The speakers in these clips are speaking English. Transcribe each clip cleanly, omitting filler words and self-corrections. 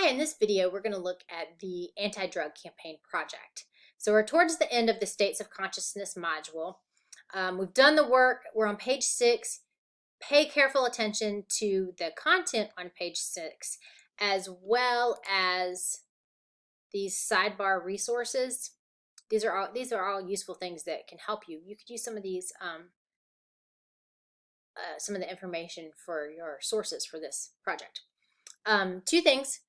Hi, in this video, we're going to look at the anti-drug campaign project. So we're towards the end of the States of Consciousness module. We've done the work. We're on page 6. Pay careful attention to the content on page 6, as well as these sidebar resources. These are all useful things that can help you. You could use some of these, some of the information for your sources for this project. Two things.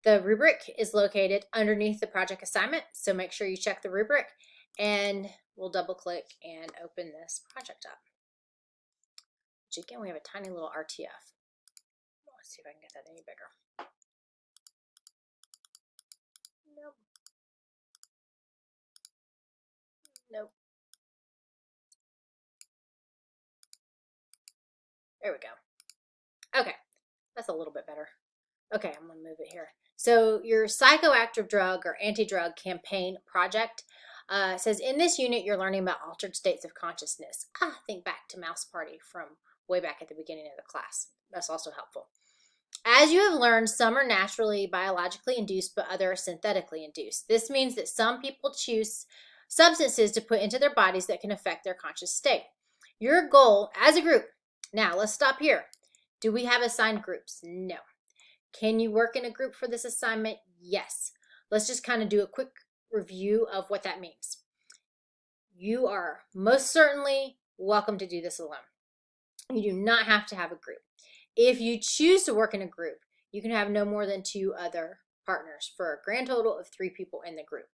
The rubric is located underneath the project assignment, so make sure you check the rubric, and we'll double click and open this project up. Which again, we have a tiny little RTF. Let's see if I can get that any bigger. Nope. Nope. There we go. Okay, that's a little bit better. Okay, I'm going to move it here. So your psychoactive drug or anti-drug campaign project says in this unit you're learning about altered states of consciousness. Think back to Mouse Party from way back at the beginning of the class. That's also helpful. As you have learned, some are naturally biologically induced, but others are synthetically induced. This means that some people choose substances to put into their bodies that can affect their conscious state. Your goal as a group, now let's stop here. Do we have assigned groups? No. Can you work in a group for this assignment? Yes. Let's just kind of do a quick review of what that means. You are most certainly welcome to do this alone. You do not have to have a group. If you choose to work in a group, you can have no more than 2 other partners for a grand total of 3 people in the group.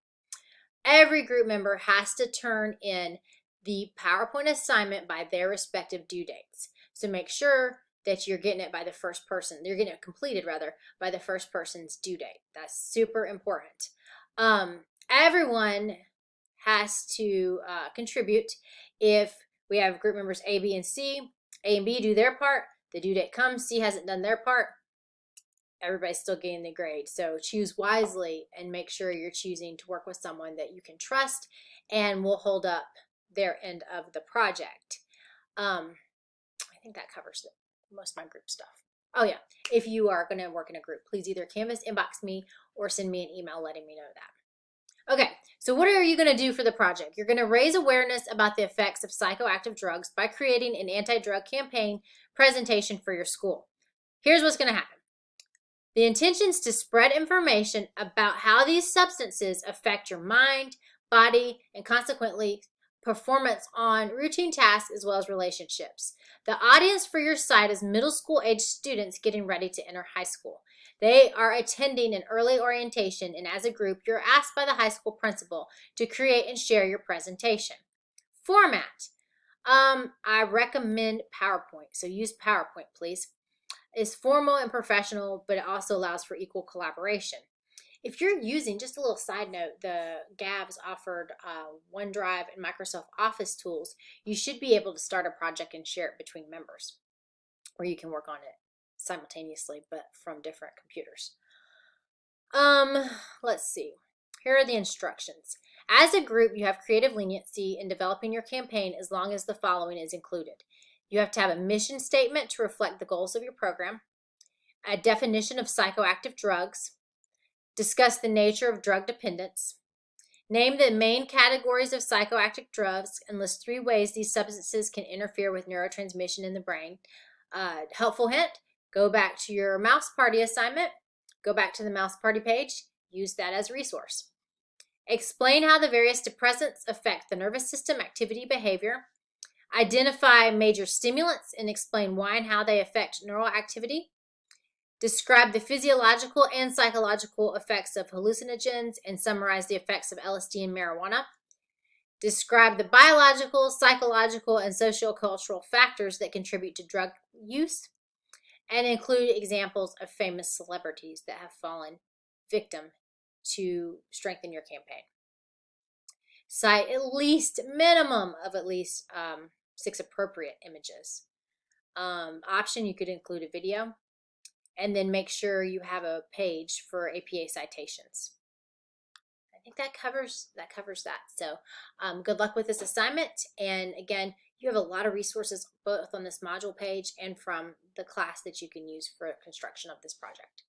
Every group member has to turn in the PowerPoint assignment by their respective due dates. So make sure that you're getting it by the first person. You're getting it completed, rather, by the first person's due date. That's super important. Everyone has to contribute. If we have group members A, B, and C, A and B do their part, the due date comes, C hasn't done their part, everybody's still getting the grade. So choose wisely and make sure you're choosing to work with someone that you can trust and will hold up their end of the project. I think that covers most of my group stuff. Oh yeah, if you are going to work in a group, please either Canvas inbox me or send me an email letting me know that. Okay, so what are you going to do for the project? You're going to raise awareness about the effects of psychoactive drugs by creating an anti-drug campaign presentation for your school. Here's what's going to happen. The intention is to spread information about how these substances affect your mind, body, and consequently performance on routine tasks as well as relationships. The audience for your site is middle school age students getting ready to enter high school. They are attending an early orientation, and as a group, you're asked by the high school principal to create and share your presentation. Format. I recommend PowerPoint, so use PowerPoint, please. It's formal and professional, but it also allows for equal collaboration. If you're using, just a little side note, the Gavs offered OneDrive and Microsoft Office tools, you should be able to start a project and share it between members, or you can work on it simultaneously, but from different computers. Let's see. Here are the instructions. As a group, you have creative leniency in developing your campaign as long as the following is included. You have to have a mission statement to reflect the goals of your program, a definition of psychoactive drugs, discuss the nature of drug dependence, name the main categories of psychoactive drugs, and list 3 ways these substances can interfere with neurotransmission in the brain. Helpful hint, go back to your Mouse Party assignment, go back to the Mouse Party page, use that as a resource. Explain how the various depressants affect the nervous system, activity, behavior. Identify major stimulants and explain why and how they affect neural activity. Describe the physiological and psychological effects of hallucinogens and summarize the effects of LSD and marijuana. Describe the biological, psychological, and sociocultural factors that contribute to drug use, and include examples of famous celebrities that have fallen victim to strengthen your campaign. Cite minimum of at least 6 appropriate images. Option, you could include a video. And then make sure you have a page for APA citations. I think that covers that. So good luck with this assignment. And again, you have a lot of resources both on this module page and from the class that you can use for construction of this project.